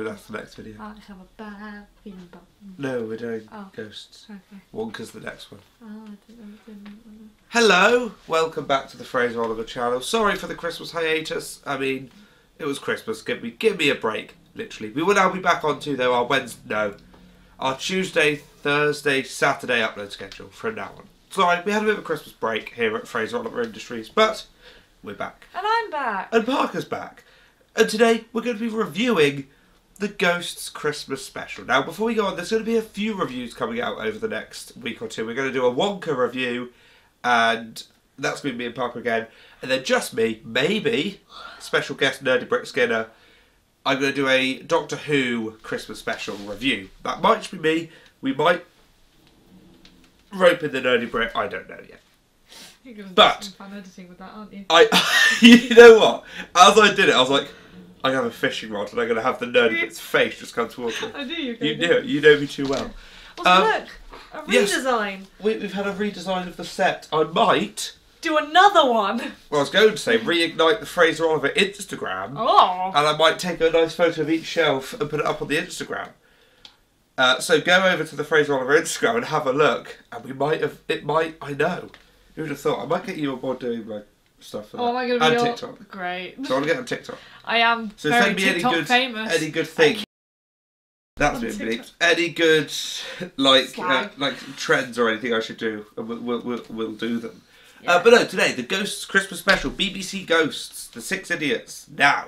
that's the next video. I have a bad feeling about... No, we're doing ghosts. Okay. Wonka's the next one. Oh, I didn't. Hello! Welcome back to the Fraser Oliver channel. Sorry for the Christmas hiatus. I mean, it was Christmas. Give me a break, literally. We will now be back on to, though, our Tuesday, Thursday, Saturday upload schedule from now on. Sorry, we had a bit of a Christmas break here at Fraser Oliver Industries, but we're back. And I'm back. And Parker's back. And today we're going to be reviewing the Ghosts Christmas special. Now, before we go on, there's going to be a few reviews coming out over the next week or two. We're going to do a Wonka review, and that's going to be me and Parker again. And then just me, maybe, special guest Nerdy Brick Skinner. I'm going to do a Doctor Who Christmas special review. That might just be me. We might rope in the Nerdy Brick. I don't know yet. You're going to do some fun editing with that, aren't you? You know what? As I did it, I was like, I have a fishing rod and I'm going to have the Nerdy Brick's face just come towards me. I knew you. You knew it. You know me too well. Look, a redesign. Yes, we've had a redesign of the set. I might do another one. Well, I was going to say reignite the Fraser Oliver Instagram. Oh. And I might take a nice photo of each shelf and put it up on the Instagram. So go over to the Fraser Oliver Instagram and have a look. And I know. Who would have thought? I might get you on board doing like stuff for that. Am I going to be on on TikTok? Great. So I want to get on TikTok. I am So very send me TikTok famous. any good thing. That's been bleeped. Any good like trends or anything I should do, and we'll do them. Yeah. But no, today the Ghosts Christmas special, BBC Ghosts, the 6 Idiots. Now,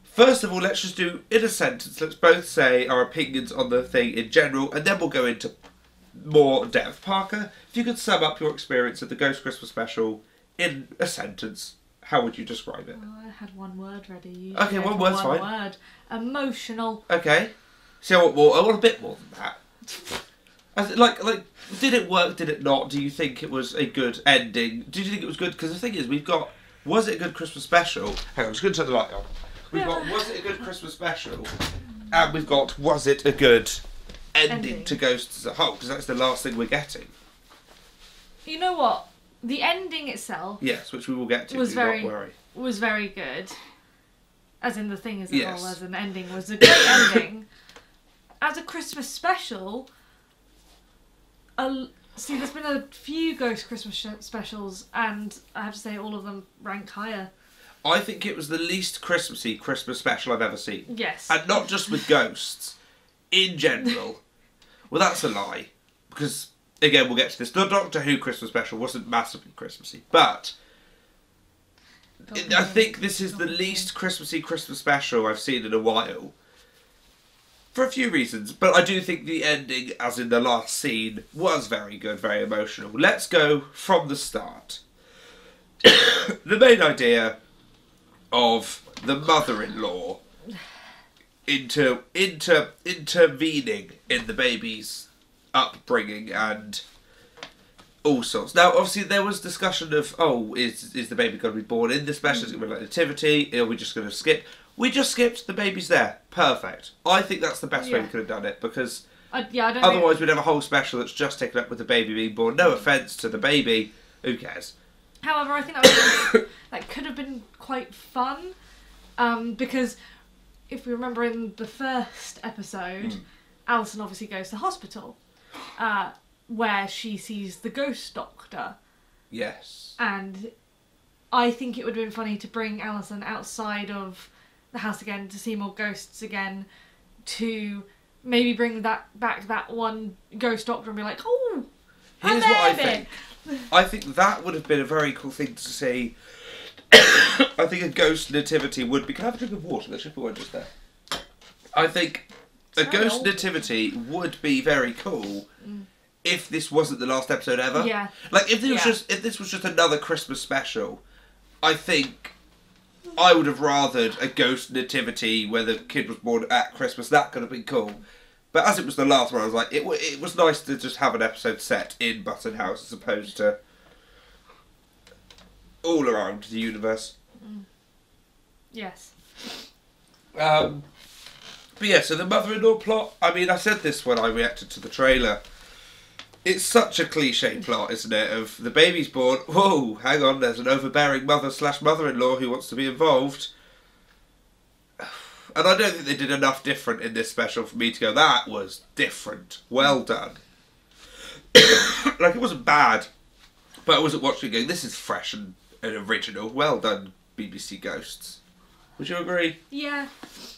first of all, let's just do in a sentence. Let's both say our opinions on the thing in general, and then we'll go into more depth. Parker, if you could sum up your experience of the Ghost Christmas special in a sentence, how would you describe it? Oh, I had one word ready. Okay, one word's fine. One word. Emotional. Okay. So I want a bit more than that. Like, did it work? Did it not? Do you think it was a good ending? Do you think it was good? Because the thing is, we've got, was it a good Christmas special? Hang on, I'm just going to turn the light on. We've got, was it a good Christmas special? And we've got, was it a good ending to Ghosts as a whole? Because that's the last thing we're getting. You know what? The ending itself... Yes, which we will get to, was not worry. Was very good. As in the thing as a whole, as an ending, was a great ending. As a Christmas special... see, there's been a few Ghost Christmas specials, and I have to say all of them rank higher. I think it was the least Christmassy Christmas special I've ever seen. Yes. And not just with ghosts. In general. Well, that's a lie. Because, again, we'll get to this. The Doctor Who Christmas special wasn't massively Christmassy, but I think this is the least Christmassy Christmas special I've seen in a while. For a few reasons, but I do think the ending, as in the last scene, was very good, very emotional. Let's go from the start. The main idea of the mother-in-law intervening in the baby's upbringing and all sorts. Now, obviously, there was discussion of, is the baby going to be born in this special? Is it going to be like nativity? Are we just going to skip? We just skipped. The baby's there. Perfect. I think that's the best way we could have done it, because otherwise we'd have a whole special that's just taken up with the baby being born. No offence to the baby. Who cares? However, I think that could have been quite fun, because if we remember in the first episode, Alison obviously goes to hospital, where she sees the ghost doctor. Yes. And I think it would have been funny to bring Alison outside of the house again to see more ghosts again, to maybe bring back that one ghost doctor and be like, oh, here's what I think. I think that would have been a very cool thing to see. I think a ghost nativity would be... Can I have a drink of water? There should be one just there. I think a ghost nativity would be very cool if this wasn't the last episode ever. Yeah. Like, if this was just another Christmas special, I think I would have rathered a ghost nativity where the kid was born at Christmas. That could have been cool. But as it was the last one, I was like, it was nice to just have an episode set in Button House as opposed to all around the universe. Yes. But yeah, so the mother-in-law plot, I mean, I said this when I reacted to the trailer. It's such a cliche plot, isn't it? Of the baby's born, whoa, hang on, there's an overbearing mother/mother-in-law who wants to be involved. And I don't think they did enough different in this special for me to go, that was different. Well done. Like, it wasn't bad, but I wasn't watching it going, this is fresh and original. Well done, BBC Ghosts. Would you agree? Yeah.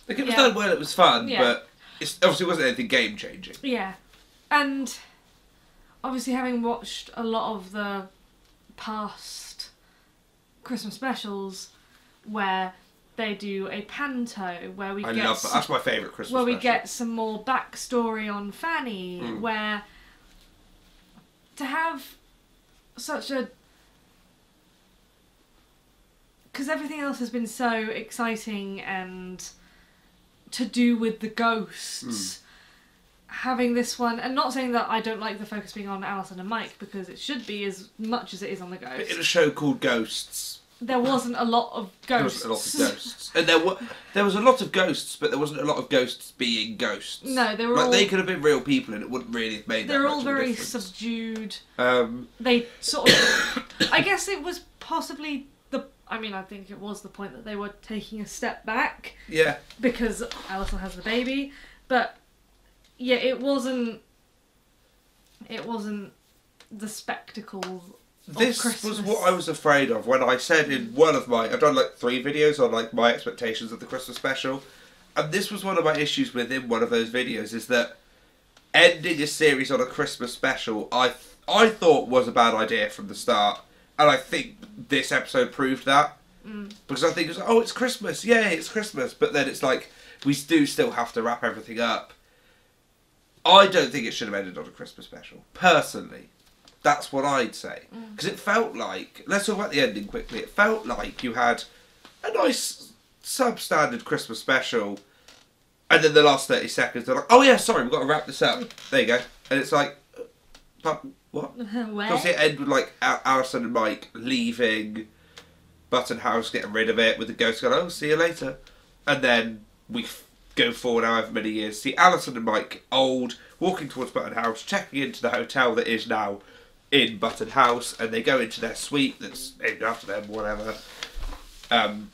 Like, it was done well, it was fun, Yeah. but it obviously wasn't anything game-changing. Yeah. And obviously having watched a lot of the past Christmas specials where they do a panto where we get love that. That's my favourite Christmas special. Where we get some more backstory on Fanny, where to have such a... Because everything else has been so exciting and to do with the ghosts. Having this one, and not saying that I don't like the focus being on Alison and Mike, because it should be as much as it is on the ghosts. But in a show called Ghosts, there wasn't a lot of ghosts. There wasn't a lot of ghosts. And there was a lot of ghosts, but there wasn't a lot of ghosts being ghosts. No, they were like, all... they could have been real people and it wouldn't really have made that much of a difference. They're all very subdued. They sort of... I guess it was possibly I think it was the point that they were taking a step back. Yeah. Because Alison has the baby. But, yeah, it wasn't the spectacle This was what I was afraid of when I said in one of my... I've done like 3 videos on like my expectations of the Christmas special. And this was one of my issues within one of those videos, is that ending a series on a Christmas special I thought was a bad idea from the start. And I think this episode proved that. Because I think it was like, oh, it's Christmas, yay, it's Christmas. But then it's like, we do still have to wrap everything up. I don't think it should have ended on a Christmas special. Personally. That's what I'd say. Because it felt like, let's talk about the ending quickly. It felt like you had a nice substandard Christmas special. And then the last 30 seconds, they're like, oh yeah, sorry, we've got to wrap this up. There you go. And it's like, what? Obviously it ended with like Alison and Mike leaving Button House, getting rid of it, with the ghost going, oh, see you later. And then we go forward however many years, see Alison and Mike old, walking towards Button House, checking into the hotel that is now in Button House, and they go into their suite that's named after them, whatever. And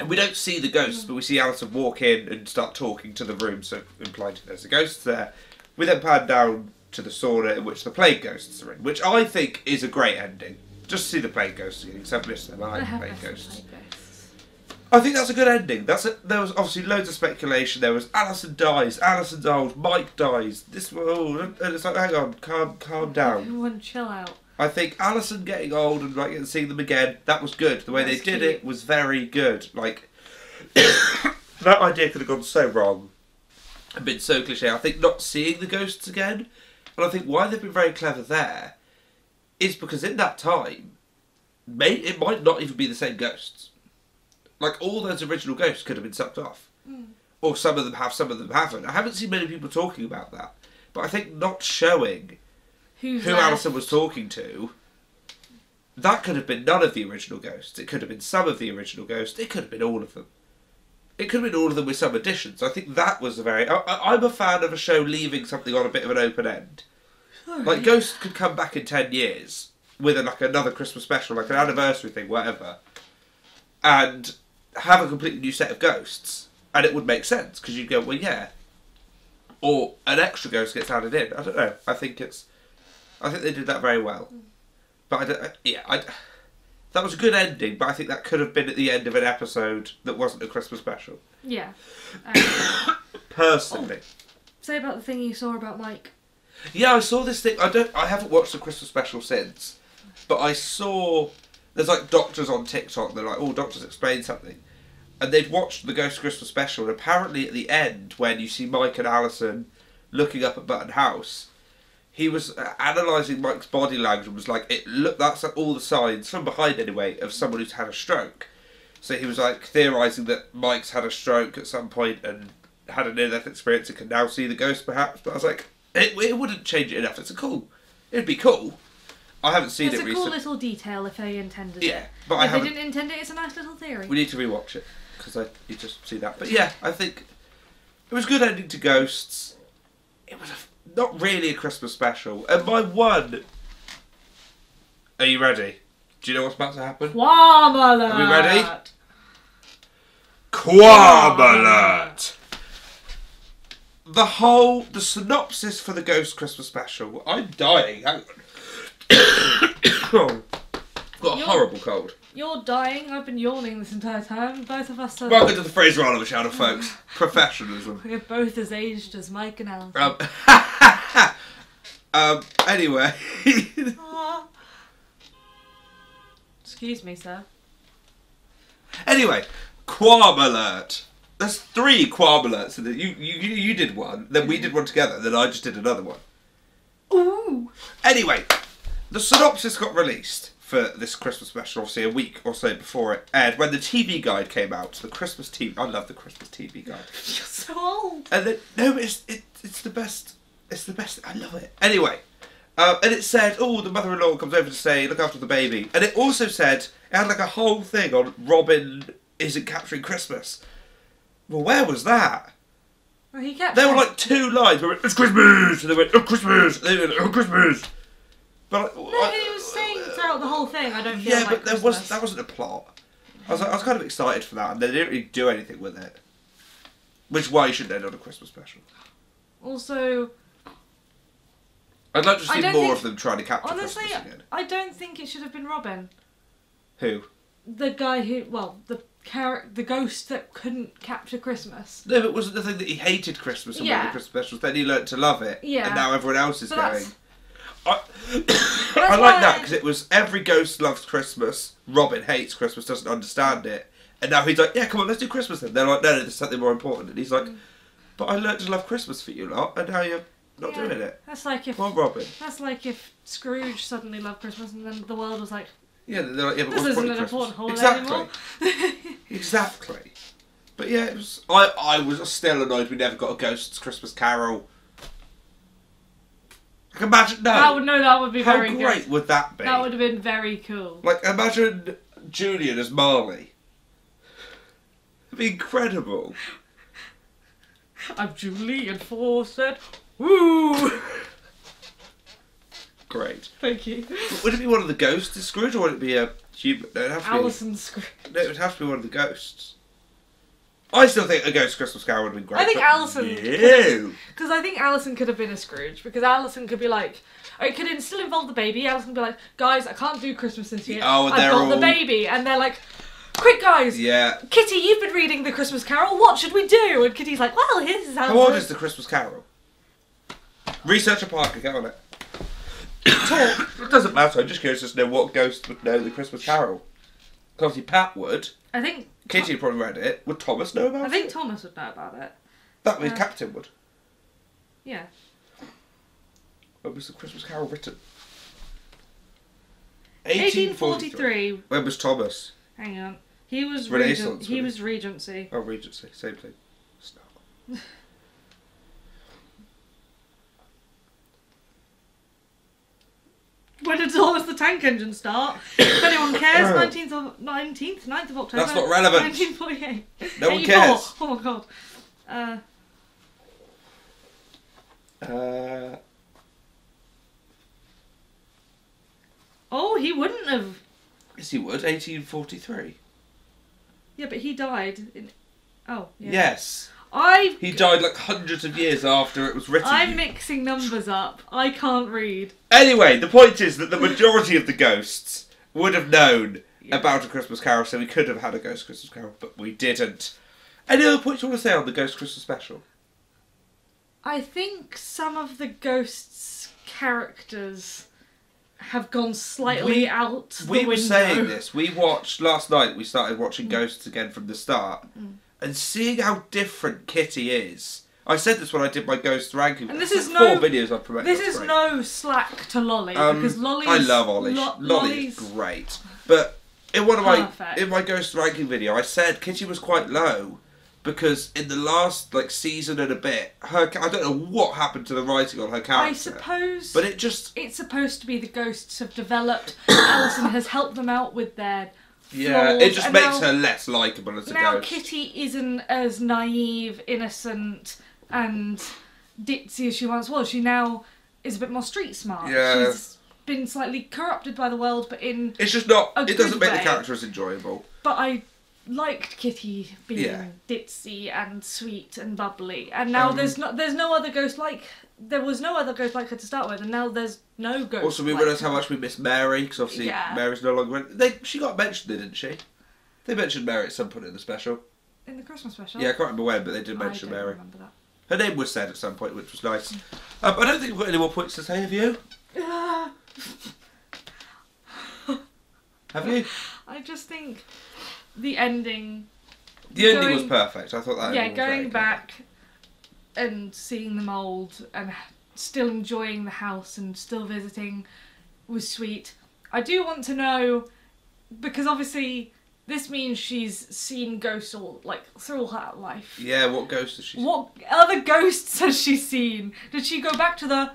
we don't see the ghosts, but we see Alison walk in and start talking to the room, so implying there's a ghost there. We then pan down to the sauna in which the plague ghosts are in, which I think is a great ending. Just to see the plague ghosts again, because I've missed them. I like the plague ghosts. I think that's a good ending. There was obviously loads of speculation. There was Alison dies, Alison's old, Mike dies. And it's like, hang on, calm down. Everyone chill out. I think Alison getting old and like seeing them again, that was good. The way they did it was very good. Like that idea could have gone so wrong and been so cliche. I think not seeing the ghosts again, and I think why they've been very clever there is because in that time, it might not even be the same ghosts. Like, all those original ghosts could have been sucked off. Or some of them have, some of them haven't. I haven't seen many people talking about that. But I think not showing who Alison was talking to, that could have been none of the original ghosts. It could have been some of the original ghosts. It could have been all of them. It could have been all of them with some additions. I think that was a very... I'm a fan of a show leaving something on a bit of an open end. Like, Ghosts could come back in 10 years with another Christmas special, like an anniversary thing, whatever, and have a completely new set of ghosts, and it would make sense, because you'd go, well, yeah. Or an extra ghost gets added in. I don't know. I think they did that very well. But that was a good ending, but I think that could have been at the end of an episode that wasn't a Christmas special. Yeah. Personally. Say about the thing you saw about Mike. Yeah, I saw this thing. I haven't watched the Christmas special since, but I saw there's like doctors on TikTok. They're like, "Oh, doctors explain something," and they'd watched the Ghost Christmas special. And apparently, at the end, when you see Mike and Alison looking up at Button House, he was analysing Mike's body language and was like, that's like all the signs from behind anyway of someone who's had a stroke. So he was like theorising that Mike's had a stroke at some point and had a near-death experience and can now see the ghost, perhaps. But I was like, it wouldn't change it enough. It'd be cool. I haven't seen it recently. It's a cool little detail if they intended it. Yeah, but if they didn't intend it, it's a nice little theory. We need to rewatch it, because I need to see that. But yeah, I think it was a good ending to Ghosts. It was not really a Christmas special. And my one... Are you ready? Do you know what's about to happen? Are we ready? Quam alert! The synopsis for the Ghost Christmas special. I'm dying. Hang on. I've got a horrible cold. You're dying. I've been yawning this entire time. Both of us are... Welcome to the Fraser Island Channel, folks. Professionalism. We're both as aged as Mike and Alan. Anyway. Excuse me, sir. Anyway, Quam alert. There's 3 Quam alerts. You did one, then we did one together, then I just did another one. Ooh. Anyway, the synopsis got released for this Christmas special, obviously a week or so before it aired, when the TV guide came out. The Christmas TV... I love the Christmas TV guide. You're so old. And then, no, it's the best. It's the best. I love it. Anyway, and it said, oh, the mother-in-law comes over to say, look after the baby. And it also said, it had like a whole thing on Robin isn't capturing Christmas. Well, where was that? Well, he kept... There were like 2 lines where it went, it's Christmas! And they went, oh, Christmas! And they went, oh, Christmas! But no, he was saying throughout the whole thing, I don't feel like but Christmas. that wasn't a plot. I was kind of excited for that, and they didn't really do anything with it. Which is why you shouldn't end on a Christmas special. Also... I'd like to see more of them trying to capture honestly, Christmas again. I don't think it should have been Robin. Who? The guy who... Well, the ghost that couldn't capture Christmas. No, but wasn't the thing that he hated Christmas and one of the Christmas specials, then he learnt to love it. Yeah. And now everyone else is going... I I like that because it was every ghost loves Christmas. Robin hates Christmas, doesn't understand it, and now he's like, "Yeah, come on, let's do Christmas." Then they're like, "No, there's something more important." And he's like, "But I learned to love Christmas for you lot, and now you're not doing it." That's like if... Come on, Robin. That's like if Scrooge suddenly loved Christmas, and then the world was like, "Yeah, they're like, yeah, but this what's isn't an important holiday anymore." Exactly. But yeah, it was. I was still annoyed we never got a Ghosts Christmas Carol. Like, imagine That would be very good. How great would that be? That would have been very cool. Like, imagine Julian as Marley. It'd be incredible. I'm Julian Fawcett. Woo! Great. Thank you. But would it be one of the ghosts of Scrooge, or would it be a human? No, it'd have to Alison Scrooge. No, it would have to be one of the ghosts. I still think a Ghost Christmas Carol would have been great. I think Alison... No. Because I think Alison could have been a Scrooge. Because Alison could be like... It could still involve the baby. Alison could be like, guys, I can't do Christmas this year. Oh, I've got the baby. And they're like, quick, guys. Yeah. Kitty, you've been reading the Christmas Carol. What should we do? And Kitty's like, well, here's how... How old is the Christmas Carol? Researcher Parker, get on it. Talk. It doesn't matter. I'm just curious to know what ghost would know the Christmas Carol. Obviously, Pat would. I think... Kitty probably read it. Would Thomas know about it? I think Thomas would know about it. That means Captain would. Yeah. When was the Christmas Carol written? 1843. When was Thomas? Hang on. He was Renaissance. He was Regency. Oh, Regency. Same thing. Stop. When did Thomas the Tank Engine start? If anyone cares, 9th of October. That's not relevant. 1948. No one cares. Oh my god. Oh, he wouldn't have. Yes, he would. 1843. Yeah, but he died in... Oh, yeah. Yes. He died like hundreds of years after it was written. I'm mixing numbers up. I can't read. Anyway, the point is that the majority of the ghosts would have known about A Christmas Carol, so we could have had a Ghost Christmas Carol, but we didn't. Any other points you want to say on the Ghost Christmas special? I think some of the ghosts' characters have gone slightly out the window. We were saying this. We watched last night. We started watching Ghosts again from the start, and seeing how different Kitty is. I said this when I did my Ghost ranking. And this is 4 videos I've promoted. This is no slack to Lolly because Lolly. I love Ollie. Lolly is great, but in one of my Ghost ranking video, I said Kitty was quite low. Because in the last season and a bit, I don't know what happened to the writing on her character. I suppose, but it's supposed to be the ghosts have developed. Alison has helped them out with their flaws, it just makes her less likeable as a ghost. Now Kitty isn't as naive, innocent, and ditzy as she once was. She now is a bit more street smart. Yeah. She's been slightly corrupted by the world, but in it's just not. It doesn't make the character as enjoyable. But liked Kitty being ditzy and sweet and bubbly, and now there's no other ghost like. There was no other ghost like her to start with, and now there's no ghost. Also, we realised how much we miss Mary, because obviously Mary's no longer. She got mentioned, didn't she? They mentioned Mary at some point in the special. In the Christmas special? Yeah, I can't remember when, but they did mention Mary. I don't remember that. Her name was said at some point, which was nice. I don't think we've got any more points to say, have you? Have you? I just think the ending... The ending was perfect. I thought that ending was going back and seeing them old and still enjoying the house and still visiting was sweet. I do want to know, because obviously this means she's seen ghosts all, through her life. Yeah, what ghosts has she seen? What other ghosts has she seen? Did she go back to the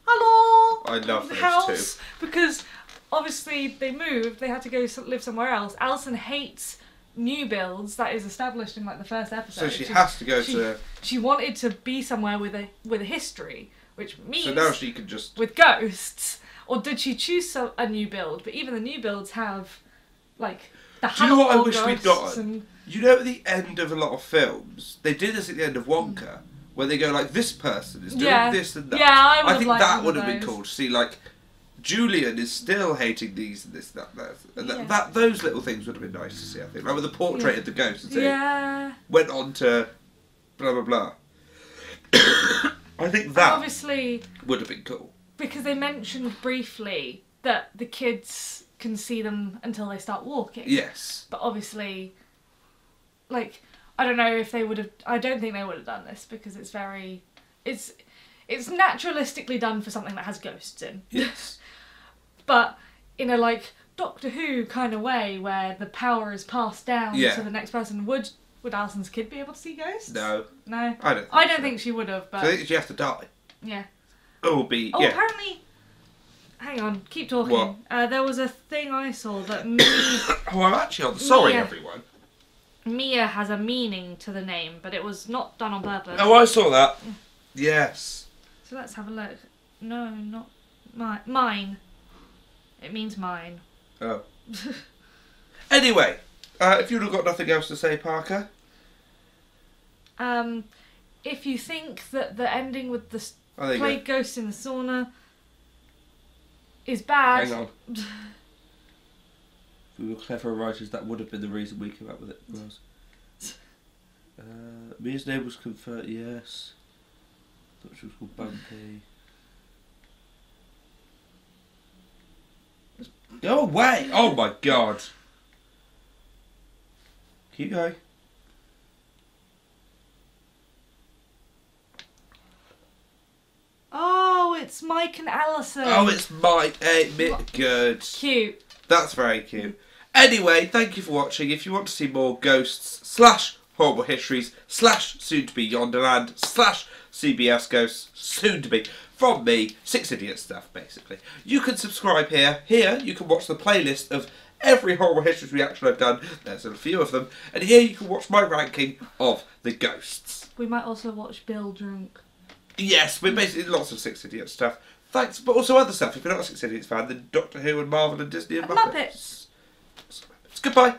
hello I love those house? too. Because obviously they moved, they had to go live somewhere else. Alison hates new builds, that is established in the first episode. So she has to go to... She wanted to be somewhere with a history, which means... So now she can just... With ghosts. Or did she choose a new build? But even the new builds have, the Do you know what I wish we'd ghosts gotten? You know at the end of a lot of films, they did this at the end of Wonka, where they go this person is doing this and that. Yeah, I think that would have been cool to see, Julian is still hating these and this, that, and that those little things would have been nice to see, I think. With the portrait of the ghost and say, went on to blah blah blah. I think that obviously would have been cool. Because they mentioned briefly that the kids can see them until they start walking. Yes. But obviously, I don't know if they would have... I don't think they would have done this because it's very... It's naturalistically done for something that has ghosts in. Yes. But in a Doctor Who kind of way where the power is passed down to the next person, would Alison's kid be able to see ghosts? No. No. I don't think she would have, but... So I think she has to die. Yeah. Apparently... Hang on, keep talking. What? There was a thing I saw that I'm actually on... Sorry, everyone. Mia has a meaning to the name, but it was not done on purpose. Oh, I saw that. Yes. So let's have a look. No, not mine. It means mine. Oh. Anyway, if you've got nothing else to say, Parker. If you think that the ending with the plague ghost in the sauna is bad... Hang on. If we were clever writers, that would have been the reason we came up with it. Mia's name was confirmed, yes. I thought she was called Bumpy. Go away! Oh my god! Keep going. Oh, it's Mike and Alison. Oh, it's Mike. Good. Cute. That's very cute. Anyway, thank you for watching. If you want to see more ghosts / horrible histories / soon to be Yonderland / CBS ghosts soon to be from me, 6 Idiot stuff basically, you can subscribe here. Here you can watch the playlist of every horrible histories reaction I've done. There's a few of them, and here you can watch my ranking of the ghosts. We might also watch Bill drunk. Yes, we're basically lots of 6 Idiot stuff. Thanks, but also other stuff. If you're not a 6 Idiots fan, then Doctor Who and Marvel and Disney and Muppets. Muppets. Goodbye.